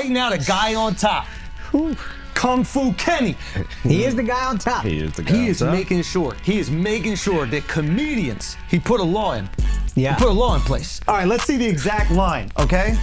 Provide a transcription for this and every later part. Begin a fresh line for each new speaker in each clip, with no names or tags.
right now, the guy on top, Kung Fu Kenny.
He is the guy on top.
He is making sure that comedians, he put a law in.
Yeah.
He put a law in place. All right, let's see the exact line, okay?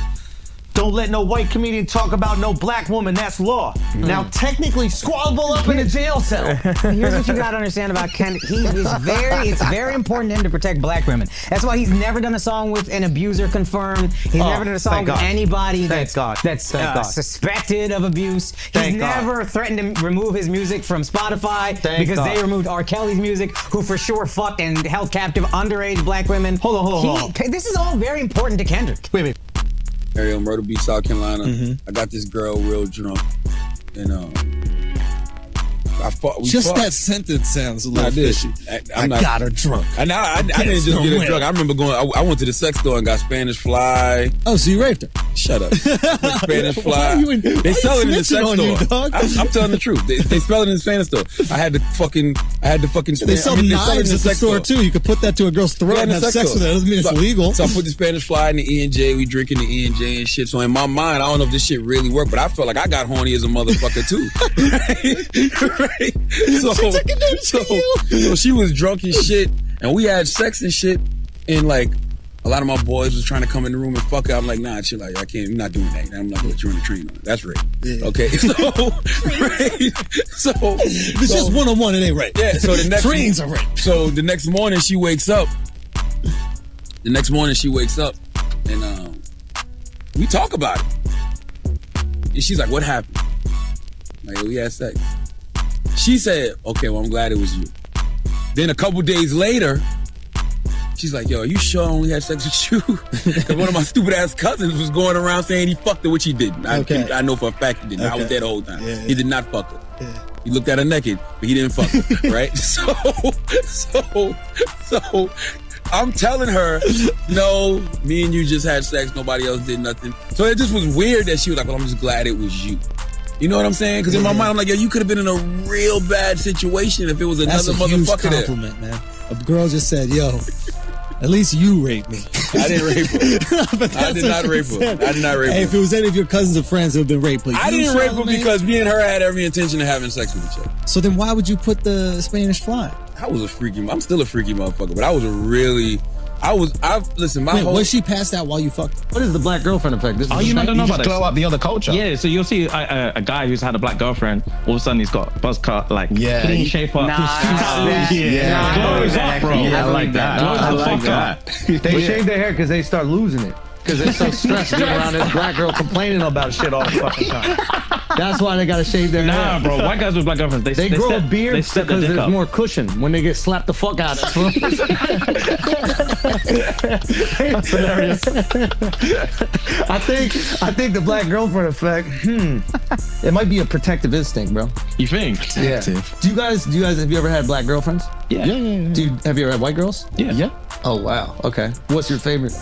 Don't let no white comedian talk about no black woman. That's law. Now, technically, squabble up in a jail cell.
Here's what you gotta understand about Kendrick. It's very important to him to protect black women. That's why he's never done a song with an abuser confirmed. He's never done a song with anybody that's suspected of abuse. He's never threatened to remove his music from Spotify because they removed R. Kelly's music, who for sure fucked and held captive underage black women.
Hold on.
This is all very important to Kendrick.
Wait.
Area, Myrtle Beach, South Carolina. I got this girl real drunk, and
that sentence sounds a little fishy. I got her drunk.
I didn't just get her drunk. I remember going. I went to the sex store and got Spanish Fly.
Oh, so you raped her?
Shut up. Spanish Fly. They sell it in the sex store. I'm telling the truth. They sell it in the Spanish store. I had to fucking.
They sell knives at the store too. You could put that to a girl's throat and have sex with it. That doesn't mean it's illegal.
So I put the Spanish Fly in the E&J. We drinking the E&J and shit. So in my mind, I don't know if this shit really worked, but I felt like I got horny as a motherfucker too. Right? So she was drunk as shit, and we had sex and shit, and like a lot of my boys was trying to come in the room and fuck her. I'm like, nah, chill out. I can't. I'm not doing that. I'm not gonna let you on the train on it. That's rape. Yeah. Okay. So
it's just one-on-one. It ain't rape.
Yeah. So the next
trains are rape.
So the next morning she wakes up. And we talk about it. And she's like, what happened? Like, we had sex. She said, okay, well, I'm glad it was you. Then a couple days later, she's like, yo, are you sure I only had sex with you? Because one of my stupid ass cousins was going around saying he fucked her, which he didn't. I know for a fact he didn't. I was there the whole time. Yeah. He did not fuck her. Yeah. He looked at her naked, but he didn't fuck her, right? So I'm telling her, no, me and you just had sex, nobody else did nothing. So it just was weird that she was like, well, I'm just glad it was you. You know what I'm saying? Because in my mind, I'm like, yo, you could have been in a real bad situation if it was another motherfucker there.
That's a huge compliment, man. A girl just said, yo, at least you raped me.
I didn't rape her. I did not rape her.
Hey, if it was any of your cousins or friends who have been raped,
I didn't rape her because me and her had every intention of having sex with each other.
So then why would you put the Spanish Fly?
I'm still a freaky motherfucker, but listen,
was she passed out while you fucked her?
What is the black girlfriend effect?
You don't know about it.
Glow up the other culture.
Yeah, so you'll see a guy who's had a black girlfriend, all of a sudden he's got a buzz cut, like clean shape up.
Glows up, bro.
Yeah, I like that.
They shave their hair because they start losing it. Because they're so stressed being around this black girl complaining about shit all the fucking time. That's why they gotta shave their hair.
Nah, bro. White guys with black girlfriends, they
grow a beard because there's more cushion when they get slapped the fuck out of. That's hilarious. I think the black girlfriend effect. It might be a protective instinct, bro.
You think?
Yeah. Do you guys have you ever had black girlfriends?
Yeah.
Have you ever had white girls?
Yeah.
Oh wow. Okay. What's your favorite?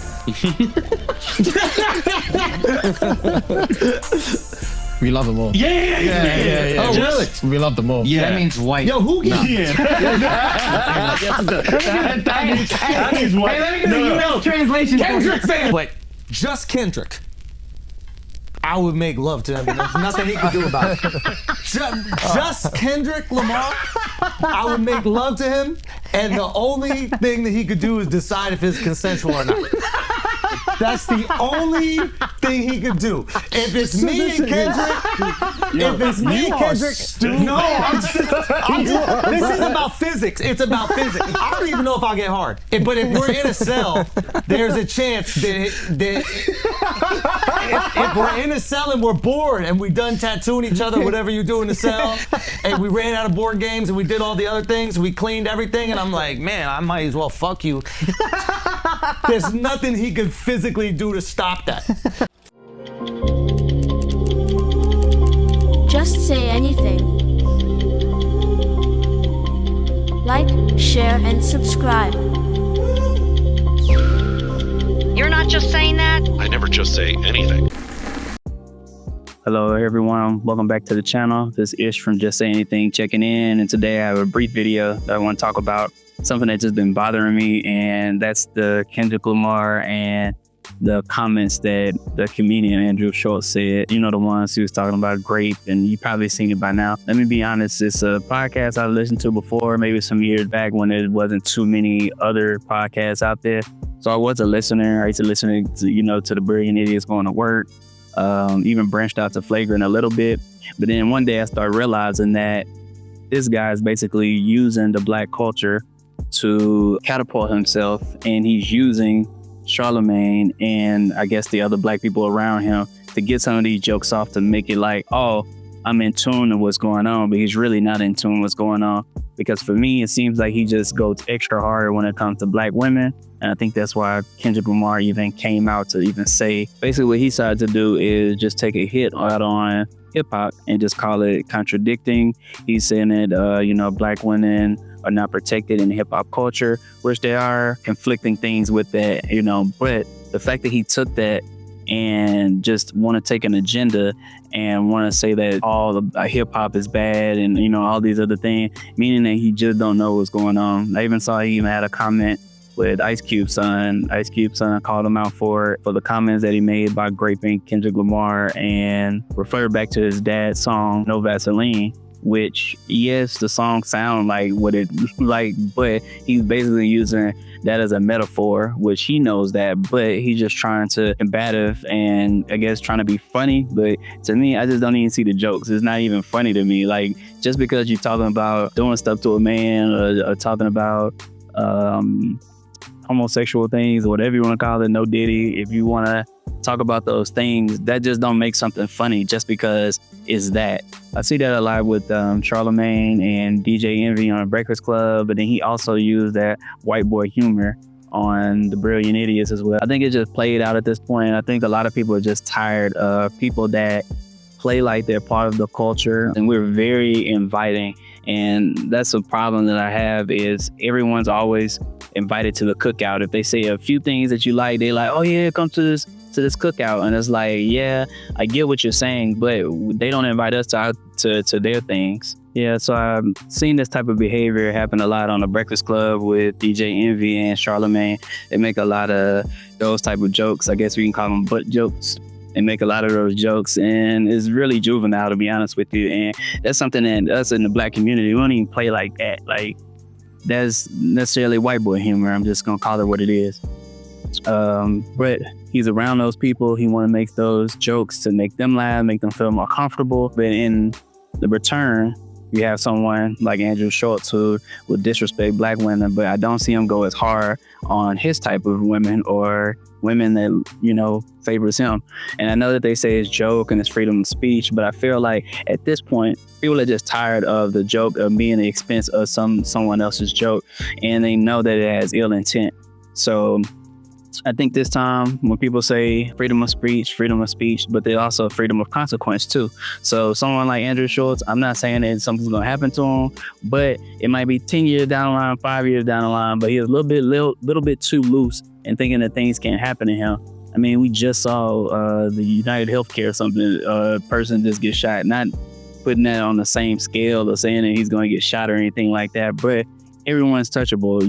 We love them all.
Yeah.
Oh, really?
We love them all.
Yeah.
That means white.
Yo, who gets
That means white.
Hey, let me get a translation.
Kendrick fan. But just Kendrick, I would make love to him, and there's nothing he could do about it. Just Kendrick Lamar, I would make love to him, and the only thing that he could do is decide if it's consensual or not. That's the only thing he could do. If it's me and Kendrick, this is about physics. It's about physics. I don't even know if I'll get hard. But if we're in a cell, there's a chance that if we're in a cell and we're bored and we done tattooing each other, whatever you do in the cell, and we ran out of board games and we did all the other things, we cleaned everything, and I'm like, man, I might as well fuck you. There's nothing he could physically do to stop that.
Just say anything. Like, share, and subscribe.
You're not just saying that?
I never just say anything.
Hello everyone, welcome back to the channel. This is Ish from Just Say Anything checking in, and today I have a brief video that I want to talk about something that's just been bothering me, and that's the Kendrick Lamar and the comments that the comedian Andrew Schulz said, you know, the ones he was talking about grape, and you probably seen it by now. Let me be honest, it's a podcast I listened to before, maybe some years back when there wasn't too many other podcasts out there. So I was a listener. I used to listen to, you know, to the Brilliant Idiots going to work, even branched out to Flagrant a little bit. But then one day I started realizing that this guy is basically using the black culture to catapult himself, and he's using Charlamagne and I guess the other black people around him to get some of these jokes off, to make it like, oh, I'm in tune to what's going on, but he's really not in tune to what's going on. Because for me, it seems like he just goes extra hard when it comes to black women. And I think that's why Kendrick Lamar even came out to even say, basically what he decided to do is just take a hit out on hip hop and just call it contradicting. He's saying that, you know, black women are not protected in hip hop culture, which there are conflicting things with that, you know, but the fact that he took that and just want to take an agenda and want to say that all the hip hop is bad and, you know, all these other things, meaning that he just don't know what's going on. I even saw he even had a comment with Ice Cube's son. Ice Cube's son called him out for the comments that he made about graping Kendrick Lamar and referred back to his dad's song, No Vaseline, which, yes, the song sound like what it like, but he's basically using that as a metaphor, which he knows that, but he's just trying to combative and I guess trying to be funny. But to me, I just don't even see the jokes. It's not even funny to me. Like, just because you're talking about doing stuff to a man or talking about homosexual things or whatever you want to call it, no diddy, if you want to talk about those things, that just don't make something funny just because it's that. I see that a lot with Charlamagne and DJ Envy on Breakfast Club, but then he also used that white boy humor on the Brilliant Idiots as well. I think it just played out at this point. I think a lot of people are just tired of people that play like they're part of the culture, and we're very inviting. And that's a problem that I have, is everyone's always invited to the cookout. If they say a few things that you like, they like, oh yeah, come to this cookout. And it's like, yeah, I get what you're saying, but they don't invite us to their things. Yeah, so I've seen this type of behavior happen a lot on the Breakfast Club with DJ Envy and Charlamagne. They make a lot of those type of jokes. I guess we can call them butt jokes. They make a lot of those jokes, and it's really juvenile, to be honest with you. And that's something that us in the black community, we don't even play like that. Like, that's necessarily white boy humor. I'm just gonna call it what it is. But he's around those people. He want to make those jokes to make them laugh, make them feel more comfortable. But in the return, you have someone like Andrew Schulz who will disrespect black women, but I don't see him go as hard on his type of women or women that, you know, favors him. And I know that they say it's joke and it's freedom of speech, but I feel like at this point, people are just tired of the joke of being at the expense of someone else's joke, and they know that it has ill intent. So I think this time when people say freedom of speech, but they also freedom of consequence too. So someone like Andrew Schulz, I'm not saying that something's going to happen to him, but it might be 10 years down the line, 5 years down the line, but he's a little bit too loose and thinking that things can't happen to him. I mean, we just saw the United Healthcare person just get shot, not putting that on the same scale or saying that he's going to get shot or anything like that, but everyone's touchable.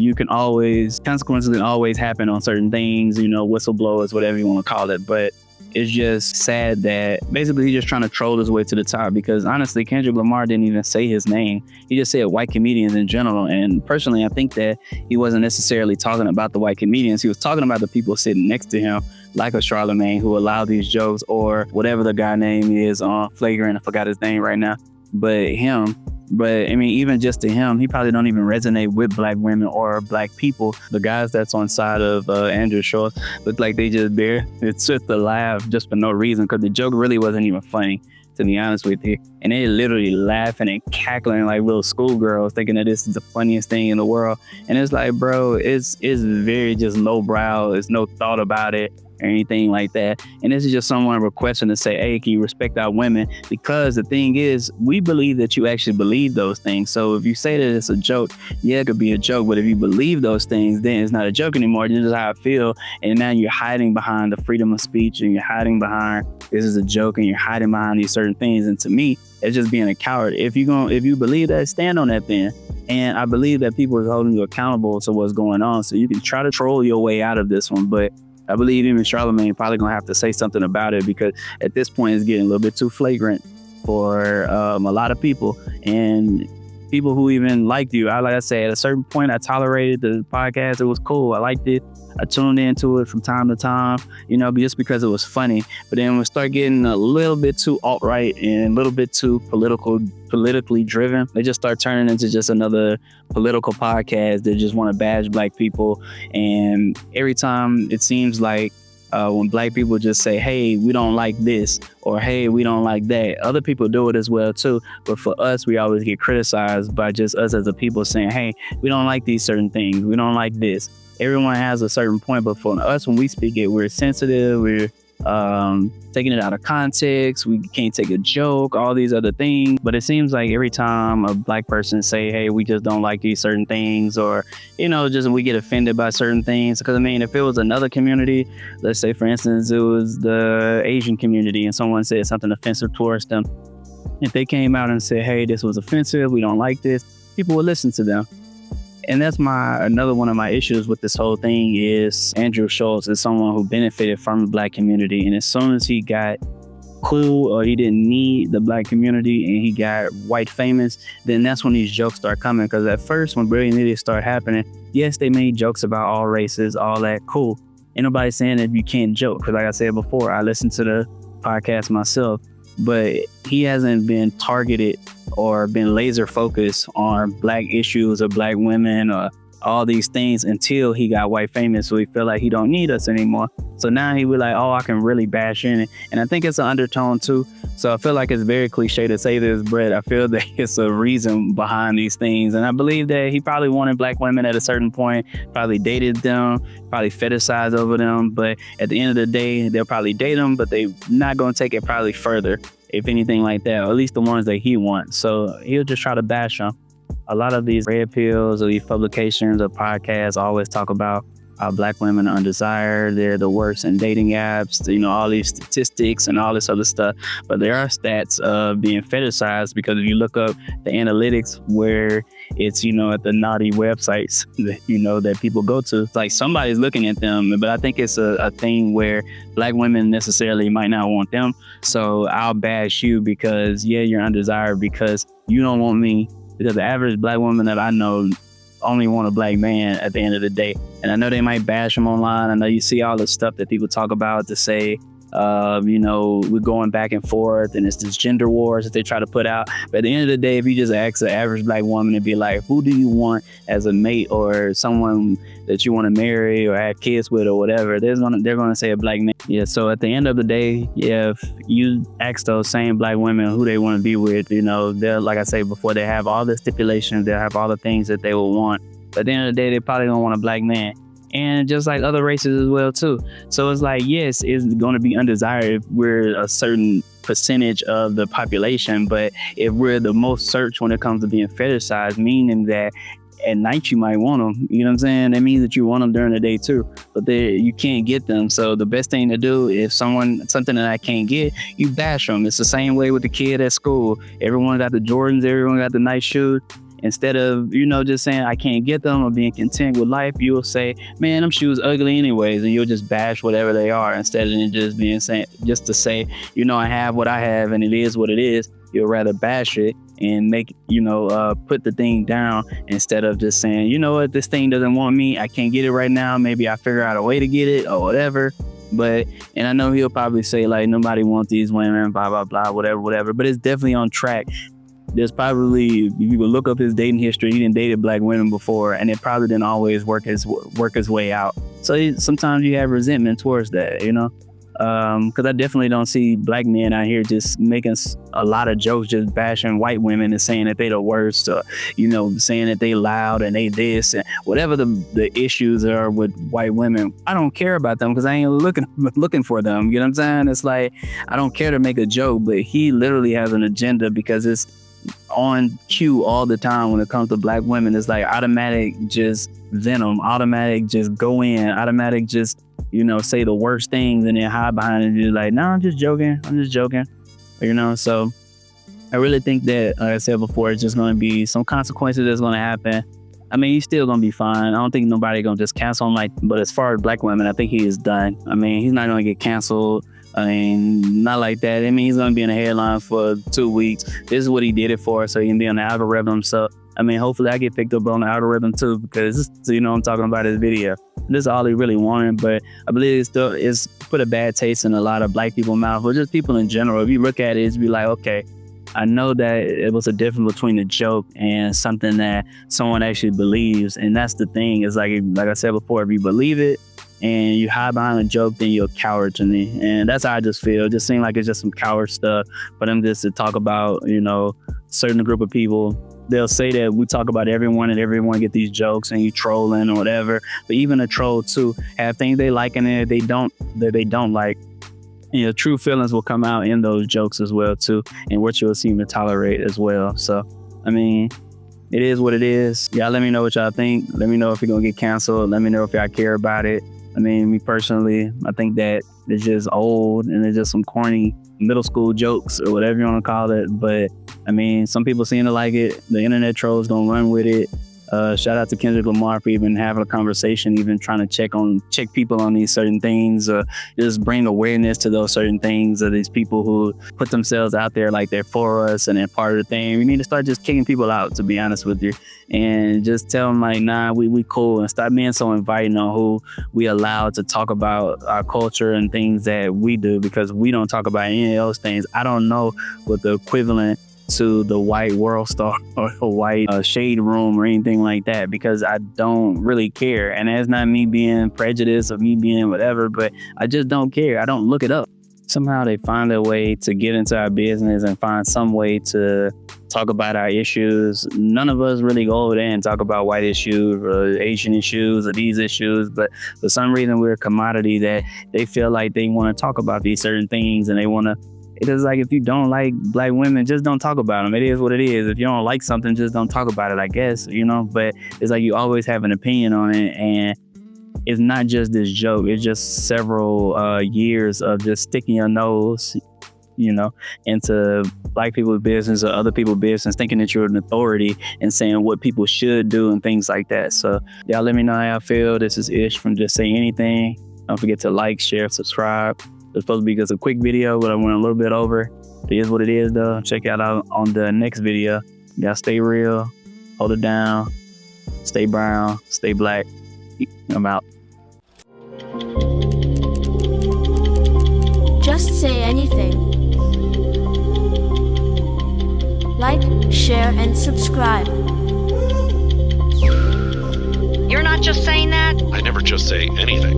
Consequences can always happen on certain things, you know, whistleblowers, whatever you want to call it. But it's just sad that basically he's just trying to troll his way to the top, because honestly, Kendrick Lamar didn't even say his name. He just said white comedians in general. And personally, I think that he wasn't necessarily talking about the white comedians. He was talking about the people sitting next to him, like a Charlamagne, who allowed these jokes, or whatever the guy name is on Flagrant. I forgot his name right now. But him. But I mean, even just to him, he probably don't even resonate with black women or black people. The guys that's on side of Andrew Schulz look like they just there. It's just a laugh just for no reason, because the joke really wasn't even funny, to be honest with you. And they literally laughing and cackling like little schoolgirls, thinking that this is the funniest thing in the world. And it's like, bro, it's very just lowbrow. There's no thought about it or anything like that. And this is just someone requesting to say, hey, can you respect our women? Because the thing is, we believe that you actually believe those things. So if you say that it's a joke, yeah, it could be a joke. But if you believe those things, then it's not a joke anymore. This is how I feel. And now you're hiding behind the freedom of speech, and you're hiding behind this is a joke, and you're hiding behind these certain things. And to me, it's just being a coward. If you believe that, stand on that then. And I believe that people are holding you accountable to what's going on. So you can try to troll your way out of this one, but I believe even Charlamagne probably gonna have to say something about it, because at this point it's getting a little bit too flagrant for a lot of people, and people who even liked you. Like I said, at a certain point, I tolerated the podcast. It was cool. I liked it. I tuned into it from time to time, just because it was funny. But then we start getting a little bit too alt-right and a little bit too politically driven. They just start turning into just another political podcast that just want to bash black people. And every time it seems like when black people just say, hey, we don't like this, or hey, we don't like that, other people do it as well too. But for us, we always get criticized by just us as a people saying, hey, we don't like these certain things, we don't like this. Everyone has a certain point, but for us, when we speak it, we're sensitive, we're taking it out of context, we can't take a joke, all these other things. But it seems like every time a black person say, hey, we just don't like these certain things, or just we get offended by certain things. Because if it was another community, let's say for instance it was the Asian community, and someone said something offensive towards them, if they came out and said, hey, this was offensive, we don't like this, people would listen to them. And that's another one of my issues with this whole thing is Andrew Schulz is someone who benefited from the black community. And as soon as he got cool, or he didn't need the black community and he got white famous, then that's when these jokes start coming. Because at first, when Brilliant Idiots started happening, yes, they made jokes about all races, all that, cool. Ain't nobody saying that you can't joke. Because like I said before, I listened to the podcast myself, but he hasn't been targeted or been laser focused on black issues or black women or all these things until he got white famous. So he feel like he don't need us anymore. So now he was like, oh, I can really bash in it. And I think it's an undertone too. So I feel like it's very cliche to say this, but I feel that it's a reason behind these things. And I believe that he probably wanted black women at a certain point, probably dated them, probably fetishized over them. But at the end of the day, they'll probably date them, but they're not going to take it probably further, if anything like that, or at least the ones that he wants. So he'll just try to bash them. A lot of these red pills or these publications or podcasts always talk about how black women are undesired, they're the worst in dating apps, all these statistics and all this other stuff. But there are stats of being fetishized, because if you look up the analytics where it's, at the naughty websites that, that people go to, it's like somebody's looking at them. But I think it's a thing where black women necessarily might not want them. So I'll bash you because, yeah, you're undesired because you don't want me. Because the average black woman that I know only want a black man at the end of the day. And I know they might bash them online. I know you see all the stuff that people talk about to say, we're going back and forth and it's this gender wars that they try to put out. But at the end of the day, if you just ask the average black woman and be like, who do you want as a mate or someone that you want to marry or have kids with or whatever, they're going to say a black man. Yeah, so at the end of the day, yeah, if you ask those same black women who they want to be with, they're, like I say before, they have all the stipulations, they'll have all the things that they will want. But at the end of the day, they probably don't want a black man. And just like other races as well too. So it's like, yes, it's going to be undesired if we're a certain percentage of the population, but if we're the most searched when it comes to being fetishized, meaning that at night you might want them, you know what I'm saying? That means that you want them during the day too, but you can't get them. So the best thing to do is something that I can't get, you bash them. It's the same way with the kid at school. Everyone got the Jordans, everyone got the nice shoes. Instead of, just saying I can't get them or being content with life, you'll say, man, them shoes ugly anyways, and you'll just bash whatever they are instead of just just to say, I have what I have and it is what it is. You'll rather bash it and make, put the thing down instead of just saying, you know what, this thing doesn't want me. I can't get it right now. Maybe I figure out a way to get it or whatever. And I know he'll probably say like, nobody wants these women, blah, blah, blah, whatever. But it's definitely on track. There's probably, if you would look up his dating history, he didn't dated black women before, and it probably didn't always work his way out. So sometimes you have resentment towards that, because I definitely don't see black men out here just making a lot of jokes, just bashing white women and saying that they the worst, or, saying that they loud and they this and whatever the issues are with white women. I don't care about them because I ain't looking for them. You know what I'm saying? It's like, I don't care to make a joke, but he literally has an agenda because it's on cue all the time when it comes to black women. It's like automatic just venom, automatic just go in, automatic just, say the worst things and then hide behind it and be like, no, I'm just joking. So I really think that, like I said before, it's just going to be some consequences that's going to happen. I mean, he's still gonna be fine. I don't think nobody gonna just cancel him. Like, but as far as black women, I think he is done. I mean, he's not gonna get canceled. I mean, not like that. I mean, he's gonna be in the headline for 2 weeks. This is what he did it for, so he can be on the algorithm. So, I mean, hopefully I get picked up on the algorithm too, because you know I'm talking about his video. This is all he really wanted, but I believe it's put a bad taste in a lot of black people's mouth, or just people in general. If you look at it, it's be like, okay, I know that it was a difference between a joke and something that someone actually believes, and that's the thing. Is like I said before, if you believe it and you hide behind a joke, then you're a coward to me, and that's how I just feel. It just seems like it's just some coward stuff for them just to talk about, you know, certain group of people. They'll say that we talk about everyone and everyone get these jokes and you trolling or whatever, but even a troll too have things they like and they don't like. You know, true feelings will come out in those jokes as well too, and what you'll seem to tolerate as well. So, I mean, it is what it is. Y'all let me know what y'all think. Let me know if you're gonna get canceled. Let me know if y'all care about it. I mean, me personally, I think that it's just old and it's just some corny middle school jokes or whatever you want to call it. But I mean, some people seem to like it. The internet trolls gonna run with it. Shout out to Kendrick Lamar for even having a conversation, even trying to check people on these certain things, or just bring awareness to those certain things, of these people who put themselves out there like they're for us and they're part of the thing. We need to start just kicking people out, to be honest with you, and just tell them like, nah, we cool, and stop being so inviting on who we allow to talk about our culture and things that we do, because we don't talk about any of those things. I don't know what the equivalent to the white world star or the white shade room or anything like that, because I don't really care. And that's not me being prejudiced or me being whatever, but I just don't care. I don't look it up. Somehow they find a way to get into our business and find some way to talk about our issues. None of us really go over there and talk about white issues or Asian issues or these issues, but for some reason we're a commodity that they feel like they want to talk about these certain things, and they want to. It is like, if you don't like black women, just don't talk about them. It is what it is. If you don't like something, just don't talk about it, I guess, you know? But it's like you always have an opinion on it, and it's not just this joke. It's just several years of just sticking your nose, you know, into black people's business or other people's business, thinking that you're an authority and saying what people should do and things like that. So y'all let me know how y'all feel. This is Ish from Just Say Anything. Don't forget to like, share, subscribe. It's supposed to be just a quick video, but I went a little bit over. It is what it is, though. Check out on the next video. Y'all stay real, hold it down, stay brown, stay black. I'm out.
Just Say Anything. Like, share, and subscribe.
You're not just saying that?
I never just say anything.